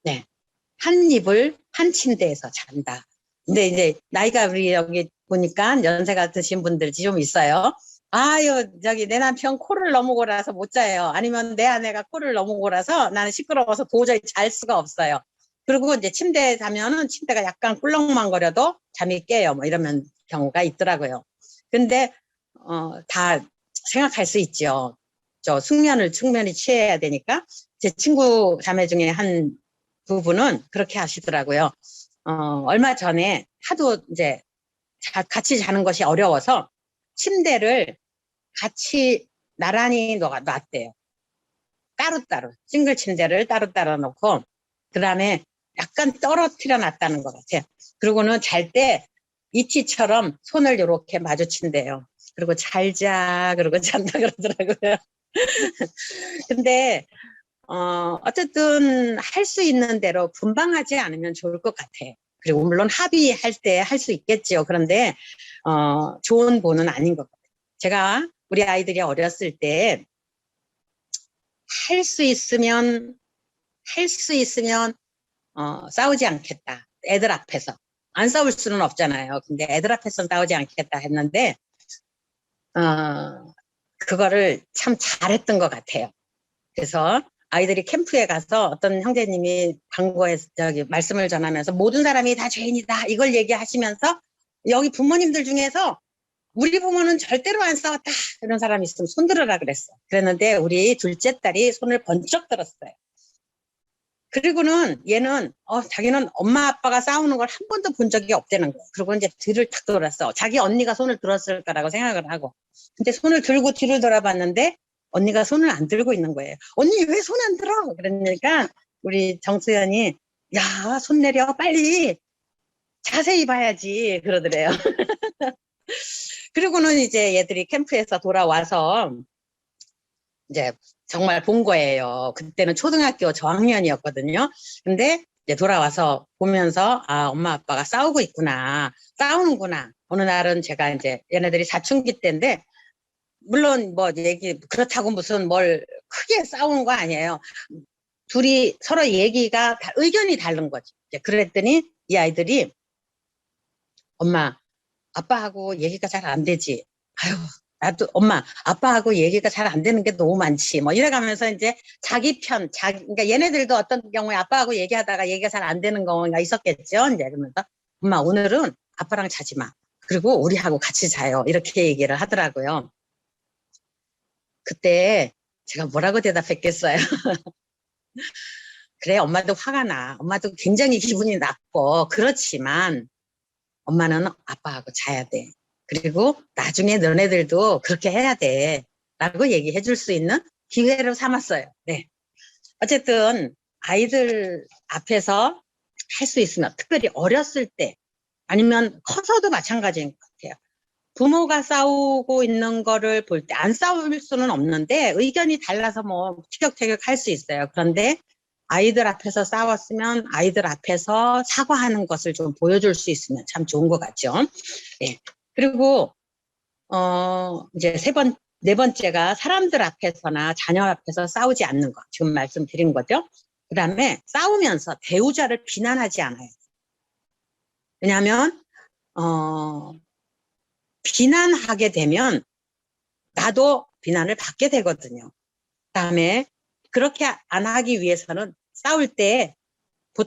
네, 한 입을 한 침대에서 잔다. 근데 이제 나이가 우리 여기 보니까 연세가 드신 분들이 좀 있어요. 아유, 저기 내 남편 코를 너무 골아서 못 자요. 아니면 내 아내가 코를 너무 골아서 나는 시끄러워서 도저히 잘 수가 없어요. 그리고 이제 침대에 자면은 침대가 약간 꿀렁망거려도 잠이 깨요. 뭐 이러면 경우가 있더라고요. 근데 다 생각할 수 있죠. 저 숙면이 취해야 되니까. 제 친구 자매 중에 한 부분은 그렇게 하시더라고요. 얼마 전에 하도 이제 같이 자는 것이 어려워서 침대를 같이 나란히 놨대요. 따로따로 싱글 침대를 따로따로 놓고 그 다음에 약간 떨어뜨려 놨다는 것 같아요. 그리고는 잘 때 이티처럼 손을 이렇게 마주친대요. 그리고 잘자 그러고 잔다 그러더라고요. 근데 어쨌든 할 수 있는 대로 분방하지 않으면 좋을 것 같아요. 그리고 물론 합의할 때 할 수 있겠지요. 그런데 좋은 보는 아닌 것 같아요. 제가 우리 아이들이 어렸을 때 할 수 있으면 싸우지 않겠다. 애들 앞에서. 안 싸울 수는 없잖아요. 근데 애들 앞에서는 싸우지 않겠다 했는데 그거를 참 잘했던 것 같아요. 그래서 아이들이 캠프에 가서 어떤 형제님이 광고에서 말씀을 전하면서 모든 사람이 다 죄인이다 이걸 얘기하시면서 여기 부모님들 중에서 우리 부모는 절대로 안 싸웠다 이런 사람이 있으면 손 들어라 그랬어. 그랬는데 우리 둘째 딸이 손을 번쩍 들었어요. 그리고는 얘는 자기는 엄마 아빠가 싸우는 걸 한 번도 본 적이 없다는 거예요. 그리고 이제 뒤를 탁 돌았어. 자기 언니가 손을 들었을 거라고 생각을 하고. 근데 손을 들고 뒤를 돌아봤는데 언니가 손을 안 들고 있는 거예요. 언니 왜 손 안 들어? 그러니까 우리 정수연이 야, 손 내려 빨리 자세히 봐야지 그러더래요. 그리고는 이제 얘들이 캠프에서 돌아와서 이제 정말 본 거예요. 그때는 초등학교 저학년이었거든요. 근데 이제 돌아와서 보면서 엄마 아빠가 싸우고 있구나. 싸우는구나. 어느 날은 제가 이제 얘네들이 사춘기 때인데 물론 뭐 그렇다고 무슨 뭘 크게 싸우는 거 아니에요. 둘이 서로 얘기가 의견이 다른 거지. 그랬더니 이 아이들이 엄마 아빠하고 얘기가 잘 안 되지. 아유 나도 엄마 아빠하고 얘기가 잘 안 되는 게 너무 많지. 뭐 이래가면서 이제 자기 편 그러니까 얘네들도 어떤 경우에 아빠하고 얘기하다가 얘기가 잘 안 되는 경우가 있었겠죠. 이제 그러면서 엄마 오늘은 아빠랑 자지 마. 그리고 우리하고 같이 자요. 이렇게 얘기를 하더라고요. 그때 제가 뭐라고 대답했겠어요. 그래 엄마도 화가 나. 엄마도 굉장히 기분이 나쁘고 그렇지만 엄마는 아빠하고 자야 돼. 그리고 나중에 너네들도 그렇게 해야 돼. 라고 얘기해 줄 수 있는 기회로 삼았어요. 네. 어쨌든 아이들 앞에서 할 수 있으면 특별히 어렸을 때 아니면 커서도 마찬가지인 것 같아요. 부모가 싸우고 있는 거를 볼 때 안 싸울 수는 없는데 의견이 달라서 뭐 티격태격 할 수 있어요. 그런데 아이들 앞에서 싸웠으면 아이들 앞에서 사과하는 것을 좀 보여줄 수 있으면 참 좋은 것 같죠. 네. 그리고 이제 네 번째가 사람들 앞에서나 자녀 앞에서 싸우지 않는 거. 지금 말씀드린 거죠. 그 다음에 싸우면서 배우자를 비난하지 않아요. 왜냐하면, 비난하게 되면 나도 비난을 받게 되거든요. 그 다음에 그렇게 안 하기 위해서는 싸울 때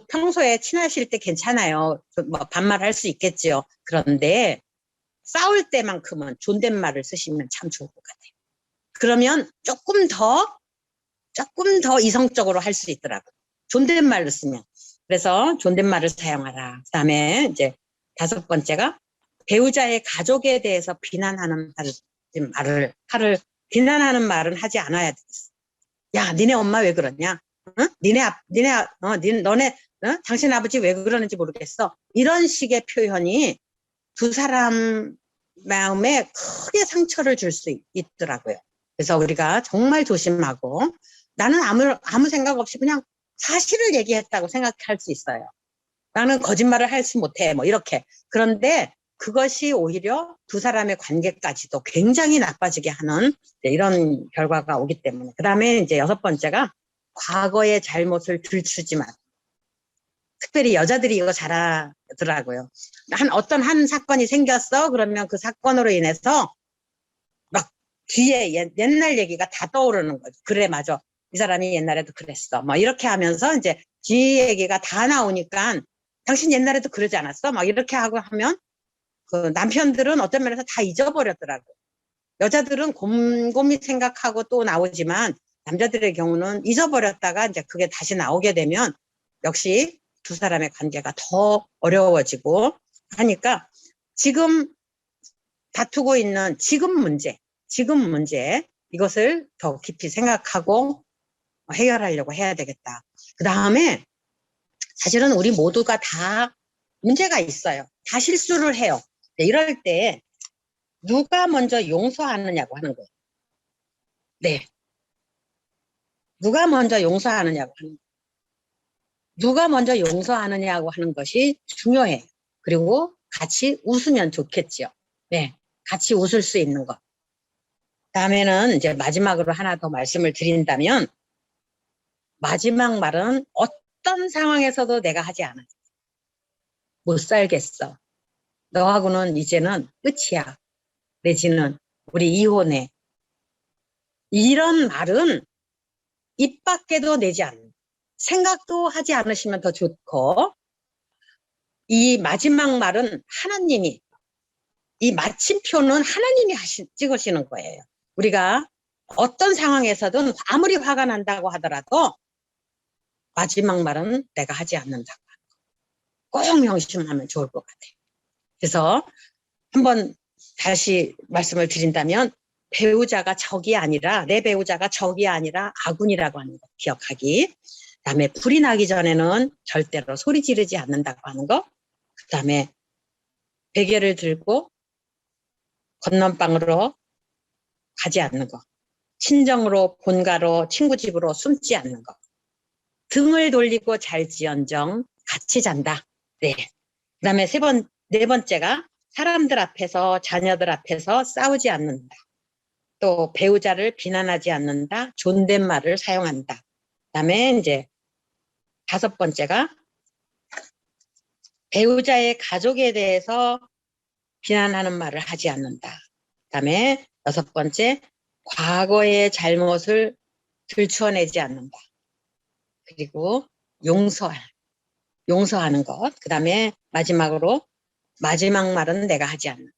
평소에 친하실 때 괜찮아요. 뭐 반말할 수 있겠지요. 그런데 싸울 때만큼은 존댓말을 쓰시면 참 좋을 것 같아요. 그러면 조금 더 이성적으로 할 수 있더라고요. 존댓말로 쓰면. 그래서 존댓말을 사용하라. 그 다음에 이제 5번째가 배우자의 가족에 대해서 비난하는 비난하는 말은 하지 않아야 되겠어. 야, 니네 엄마 왜 그러냐? 응? 너네, 당신 아버지 왜 그러는지 모르겠어. 이런 식의 표현이 두 사람 마음에 크게 상처를 줄 수 있더라고요. 그래서 우리가 정말 조심하고 나는 아무 생각 없이 그냥 사실을 얘기했다고 생각할 수 있어요. 나는 거짓말을 할 수 못해. 뭐 이렇게. 그런데 그것이 오히려 두 사람의 관계까지도 굉장히 나빠지게 하는 이런 결과가 오기 때문에. 그 다음에 이제 6번째가 과거의 잘못을 들추지 마. 특별히 여자들이 이거 잘하더라고요. 어떤 한 사건이 생겼어. 그러면 그 사건으로 인해서 막 뒤에 옛날 얘기가 다 떠오르는 거죠. 그래, 맞아. 이 사람이 옛날에도 그랬어. 뭐 이렇게 하면서 이제 뒤 얘기가 다 나오니까 당신 옛날에도 그러지 않았어? 막 이렇게 하고 하면 그 남편들은 어떤 면에서 다 잊어버렸더라고요. 여자들은 곰곰이 생각하고 또 나오지만 남자들의 경우는 잊어버렸다가 이제 그게 다시 나오게 되면 역시 두 사람의 관계가 더 어려워지고 하니까 지금 다투고 있는 지금 문제 이것을 더 깊이 생각하고 해결하려고 해야 되겠다. 그 다음에 사실은 우리 모두가 다 문제가 있어요. 다 실수를 해요. 이럴 때 누가 먼저 용서하느냐고 하는 거예요. 네. 누가 먼저 용서하느냐고 하는 거예요. 누가 먼저 용서하느냐고 하는 것이 중요해요. 그리고 같이 웃으면 좋겠지요. 네. 같이 웃을 수 있는 것. 다음에는 이제 마지막으로 하나 더 말씀을 드린다면 마지막 말은 어떤 상황에서도 내가 하지 않아. 못 살겠어. 너하고는 이제는 끝이야. 내지는 우리 이혼해. 이런 말은 입 밖에도 내지 않는, 생각도 하지 않으시면 더 좋고, 이 마지막 말은 하나님이, 이 마침표는 하나님이 찍으시는 거예요. 우리가 어떤 상황에서든 아무리 화가 난다고 하더라도 마지막 말은 내가 하지 않는다고. 꼭 명심하면 좋을 것 같아요. 그래서 한번 다시 말씀을 드린다면 배우자가 적이 아니라, 내 배우자가 적이 아니라 아군이라고 하는 거 기억하기. 그다음에 불이 나기 전에는 절대로 소리 지르지 않는다고 하는 거. 그다음에 베개를 들고 건넌방으로 가지 않는 거. 친정으로, 본가로, 친구 집으로 숨지 않는 거. 등을 돌리고 잘지언정 같이 잔다. 네. 그다음에 네 번째가 사람들 앞에서, 자녀들 앞에서 싸우지 않는다. 또 배우자를 비난하지 않는다. 존댓말을 사용한다. 그다음에 이제 5번째가 배우자의 가족에 대해서 비난하는 말을 하지 않는다. 그다음에 6번째, 과거의 잘못을 들추어내지 않는다. 그리고 용서하는 것. 그다음에 마지막으로 마지막 말은 내가 하지 않는다.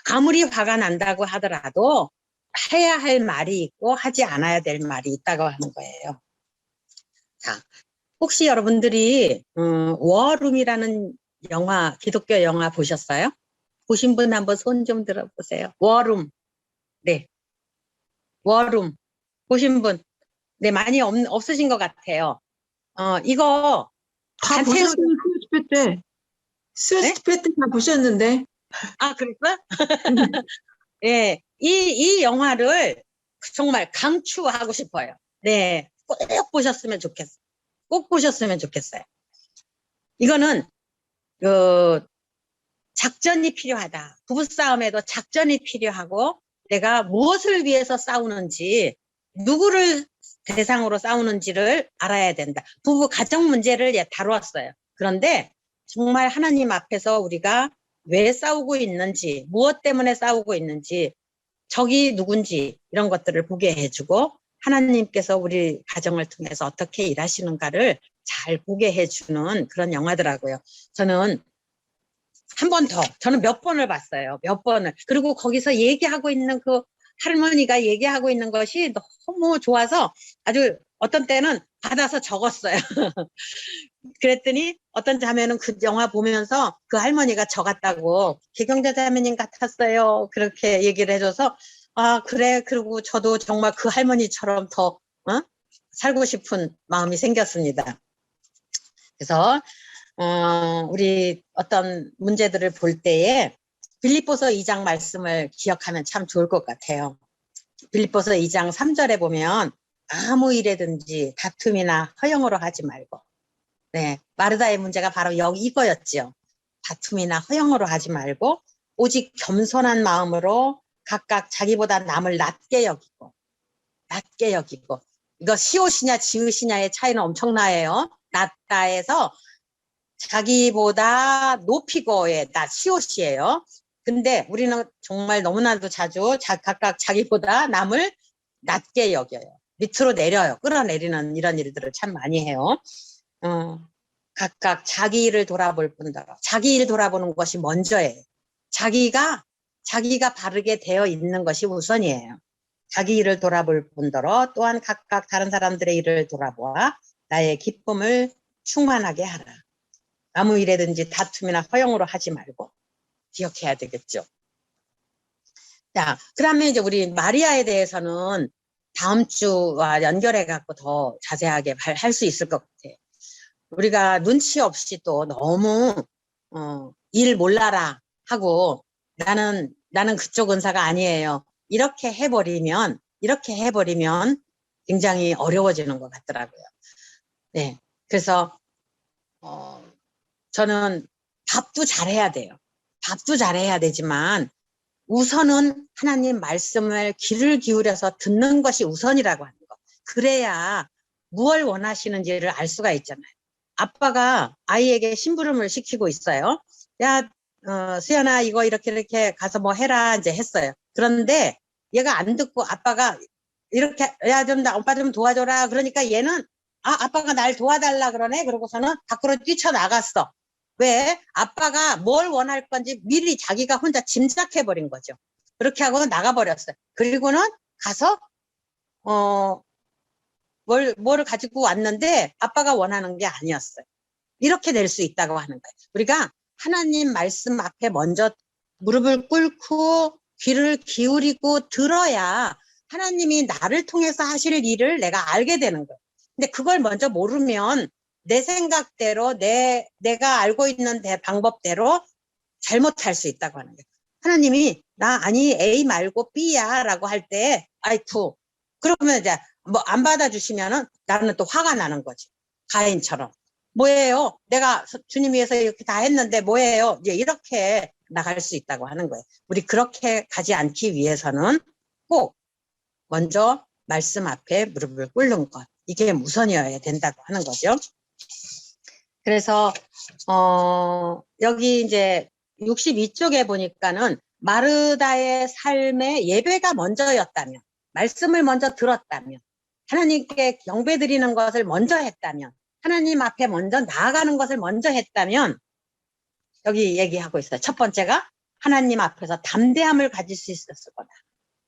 아무리 화가 난다고 하더라도 해야 할 말이 있고 하지 않아야 될 말이 있다고 하는 거예요. 자, 혹시 여러분들이 워룸이라는 영화, 기독교 영화 보셨어요? 보신 분 한번 손 좀 들어보세요. 워룸. 네. 워룸. 보신 분. 네, 많이 없으신 것 같아요. 이거 다 보셨어요. 스위치ペ때. 스위치페 때 다 보셨는데. 아, 그랬어요? 예, 이 영화를 정말 강추하고 싶어요. 네, 꼭 보셨으면 좋겠어요. 꼭 보셨으면 좋겠어요. 이거는 작전이 필요하다. 부부싸움에도 작전이 필요하고 내가 무엇을 위해서 싸우는지, 누구를 대상으로 싸우는지를 알아야 된다. 부부 가정 문제를 다루었어요. 그런데 정말 하나님 앞에서 우리가 왜 싸우고 있는지, 무엇 때문에 싸우고 있는지, 적이 누군지 이런 것들을 보게 해주고 하나님께서 우리 가정을 통해서 어떻게 일하시는가를 잘 보게 해주는 그런 영화더라고요. 저는 한 번 더, 저는 몇 번을 봤어요. 몇 번을. 그리고 거기서 얘기하고 있는 그 할머니가 얘기하고 있는 것이 너무 좋아서 아주 어떤 때는 받아서 적었어요. 그랬더니 어떤 자매는 그 영화 보면서 그 할머니가 적었다고, 개경자 자매님 같았어요. 그렇게 얘기를 해줘서, 아, 그래. 그리고 저도 정말 그 할머니처럼 더, 살고 싶은 마음이 생겼습니다. 그래서, 우리 어떤 문제들을 볼 때에 빌립보서 2장 말씀을 기억하면 참 좋을 것 같아요. 빌립보서 2장 3절에 보면 아무 일에든지 다툼이나 허영으로 하지 말고, 네, 마르다의 문제가 바로 이거였죠. 다툼이나 허영으로 하지 말고 오직 겸손한 마음으로 각각 자기보다 남을 낮게 여기고, 이거 시옷이냐 지읒이냐의 차이는 엄청나요. 낮다에서 자기보다 높이고의 시옷이에요. 근데 우리는 정말 너무나도 자주 각각 자기보다 남을 낮게 여겨요. 밑으로 내려요. 끌어내리는 이런 일들을 참 많이 해요. 각각 자기 일을 돌아볼 뿐더러 자기 일 돌아보는 것이 먼저예요. 자기가 바르게 되어 있는 것이 우선이에요. 자기 일을 돌아볼 뿐더러 또한 각각 다른 사람들의 일을 돌아보아 나의 기쁨을 충만하게 하라. 아무 일에든지 다툼이나 허영으로 하지 말고 기억해야 되겠죠. 자, 그러면 이제 우리 마리아에 대해서는 다음 주와 연결해 갖고 더 자세하게 할 수 있을 것 같아요. 우리가 눈치 없이 또 너무 일 몰라라 하고 나는 그쪽 은사가 아니에요. 이렇게 해버리면 굉장히 어려워지는 것 같더라고요. 네, 그래서 저는 밥도 잘해야 돼요. 밥도 잘해야 되지만 우선은 하나님 말씀을 귀를 기울여서 듣는 것이 우선이라고 하는 거. 그래야 무엇을 원하시는지를 알 수가 있잖아요. 아빠가 아이에게 심부름을 시키고 있어요. 야, 수연아, 이거 이렇게 가서 뭐 해라, 이제 했어요. 그런데 얘가 안 듣고 아빠가 이렇게, 야, 오빠 좀 도와줘라. 그러니까 얘는, 아빠가 날 도와달라 그러네. 그러고서는 밖으로 뛰쳐나갔어. 왜? 아빠가 뭘 원할 건지 미리 자기가 혼자 짐작해버린 거죠. 그렇게 하고 나가버렸어요. 그리고는 가서, 뭐를 가지고 왔는데 아빠가 원하는 게 아니었어요. 이렇게 될 수 있다고 하는 거예요. 우리가 하나님 말씀 앞에 먼저 무릎을 꿇고 귀를 기울이고 들어야 하나님이 나를 통해서 하실 일을 내가 알게 되는 거예요. 근데 그걸 먼저 모르면 내 생각대로 내가 알고 있는 방법대로 잘못할 수 있다고 하는 거예요. 하나님이 아니 A 말고 B야 라고 할 때 아이쿠 그러면 이제 뭐 안 받아주시면은 나는 또 화가 나는 거지. 가인처럼. 뭐예요? 내가 주님 위해서 이렇게 다 했는데 뭐예요? 이제 이렇게 나갈 수 있다고 하는 거예요. 우리 그렇게 가지 않기 위해서는 꼭 먼저 말씀 앞에 무릎을 꿇는 것. 이게 우선이어야 된다고 하는 거죠. 그래서 여기 이제 62쪽에 보니까는 마르다의 삶의 예배가 먼저였다면, 말씀을 먼저 들었다면, 하나님께 경배드리는 것을 먼저 했다면, 하나님 앞에 먼저 나아가는 것을 먼저 했다면, 여기 얘기하고 있어요. 첫 번째가 하나님 앞에서 담대함을 가질 수 있었을 거다.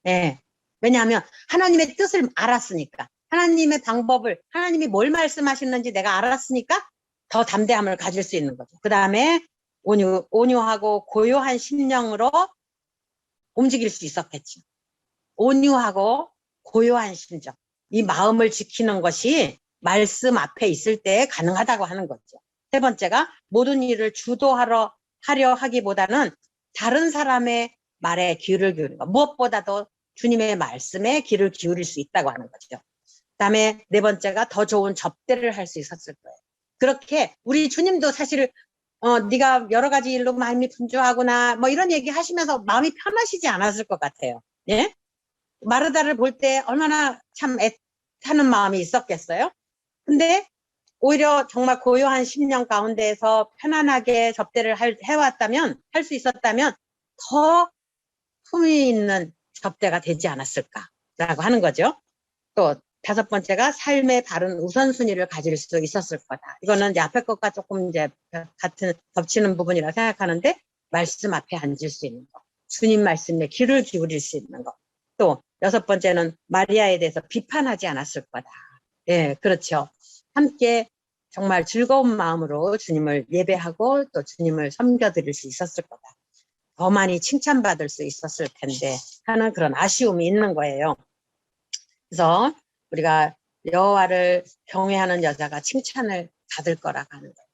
네. 왜냐하면 하나님의 뜻을 알았으니까, 하나님의 방법을, 하나님이 뭘 말씀하시는지 내가 알았으니까 더 담대함을 가질 수 있는 거죠. 그 다음에 온유하고 고요한 심령으로 움직일 수 있었겠죠. 온유하고 고요한 심정. 이 마음을 지키는 것이 말씀 앞에 있을 때 가능하다고 하는 거죠. 세 번째가 모든 일을 주도하려 하기보다는 다른 사람의 말에 귀를 기울이는 것. 무엇보다도 주님의 말씀에 귀를 기울일 수 있다고 하는 거죠. 그 다음에 네 번째가 더 좋은 접대를 할 수 있었을 거예요. 그렇게 우리 주님도 사실 네가 여러 가지 일로 마음이 분주하구나, 뭐 이런 얘기 하시면서 마음이 편하시지 않았을 것 같아요. 예? 마르다를 볼 때 얼마나 참 애타는 마음이 있었겠어요? 근데 오히려 정말 고요한 10년 가운데에서 편안하게 접대를 해왔다면, 할 수 있었다면 더 품위 있는 접대가 되지 않았을까라고 하는 거죠. 또 5번째가 삶의 바른 우선순위를 가질 수 있었을 거다. 이거는 이제 앞에 것과 조금 이제 같은 겹치는 부분이라 생각하는데, 말씀 앞에 앉을 수 있는 거, 주님 말씀에 귀를 기울일 수 있는 거. 또 6번째는 마리아에 대해서 비판하지 않았을 거다. 예, 그렇죠. 함께 정말 즐거운 마음으로 주님을 예배하고 또 주님을 섬겨드릴 수 있었을 거다. 더 많이 칭찬받을 수 있었을 텐데 하는 그런 아쉬움이 있는 거예요. 그래서 우리가 여호와를 경외하는 여자가 칭찬을 받을 거라고 하는 거예요.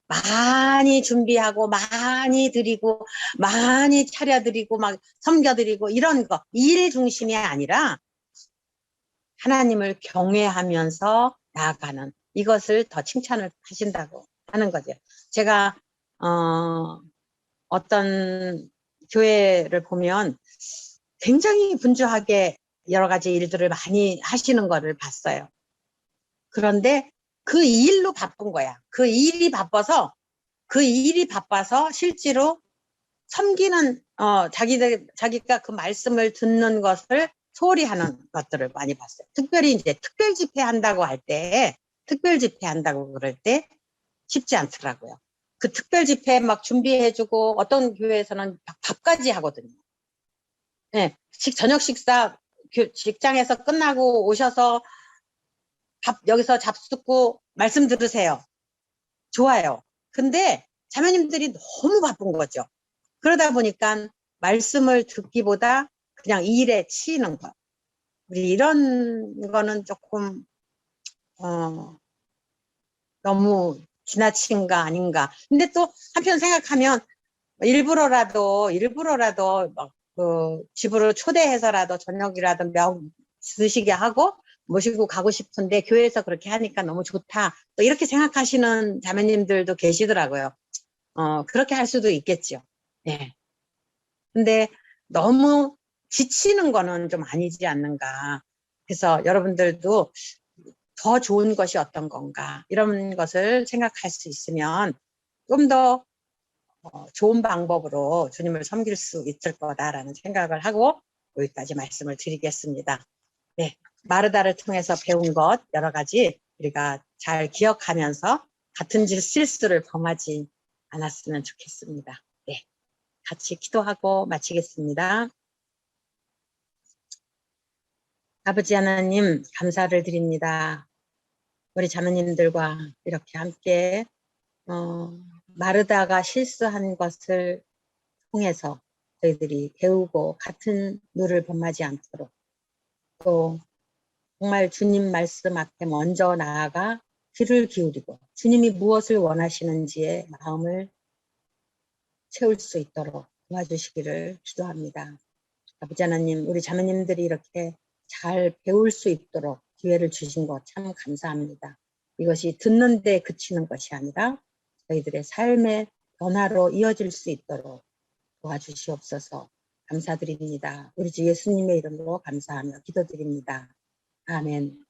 많이 준비하고 많이 드리고 많이 차려드리고 막 섬겨드리고 이런 거, 일 중심이 아니라 하나님을 경외하면서 나아가는, 이것을 더 칭찬을 하신다고 하는 거죠. 제가 어떤 교회를 보면 굉장히 분주하게 여러 가지 일들을 많이 하시는 거를 봤어요. 그런데 그 일로 바쁜 거야. 그 일이 바빠서 실제로 섬기는, 자기가 그 말씀을 듣는 것을 소홀히 하는 것들을 많이 봤어요. 특별히 이제 특별 집회 한다고 그럴 때 쉽지 않더라고요. 그 특별 집회 막 준비해주고, 어떤 교회에서는 밥까지 하거든요. 네, 저녁 식사 직장에서 끝나고 오셔서 여기서 잡숫고 말씀 들으세요. 좋아요. 근데 자매님들이 너무 바쁜 거죠. 그러다 보니까 말씀을 듣기보다 그냥 일에 치이는 거. 우리 이런 거는 조금 너무 지나친 거 아닌가. 근데 또 한편 생각하면 일부러라도 막 집으로 초대해서라도 저녁이라도 드시게 하고 모시고 가고 싶은데 교회에서 그렇게 하니까 너무 좋다, 또 이렇게 생각하시는 자매님들도 계시더라고요. 그렇게 할 수도 있겠죠. 네. 근데 너무 지치는 거는 좀 아니지 않는가. 그래서 여러분들도 더 좋은 것이 어떤 건가, 이런 것을 생각할 수 있으면 좀 더 좋은 방법으로 주님을 섬길 수 있을 거다라는 생각을 하고 여기까지 말씀을 드리겠습니다. 네, 마르다를 통해서 배운 것 여러 가지 우리가 잘 기억하면서 같은 실수를 범하지 않았으면 좋겠습니다. 네, 같이 기도하고 마치겠습니다. 아버지 하나님, 감사를 드립니다. 우리 자매님들과 이렇게 함께 마르다가 실수한 것을 통해서 저희들이 배우고 같은 누를 범하지 않도록, 또 정말 주님 말씀 앞에 먼저 나아가 귀를 기울이고 주님이 무엇을 원하시는지에 마음을 채울 수 있도록 도와주시기를 기도합니다. 아버지 하나님, 우리 자매님들이 이렇게 잘 배울 수 있도록 기회를 주신 것 참 감사합니다. 이것이 듣는 데 그치는 것이 아니라 저희들의 삶의 변화로 이어질 수 있도록 도와주시옵소서. 감사드립니다. 우리 주 예수님의 이름으로 감사하며 기도드립니다. 아멘.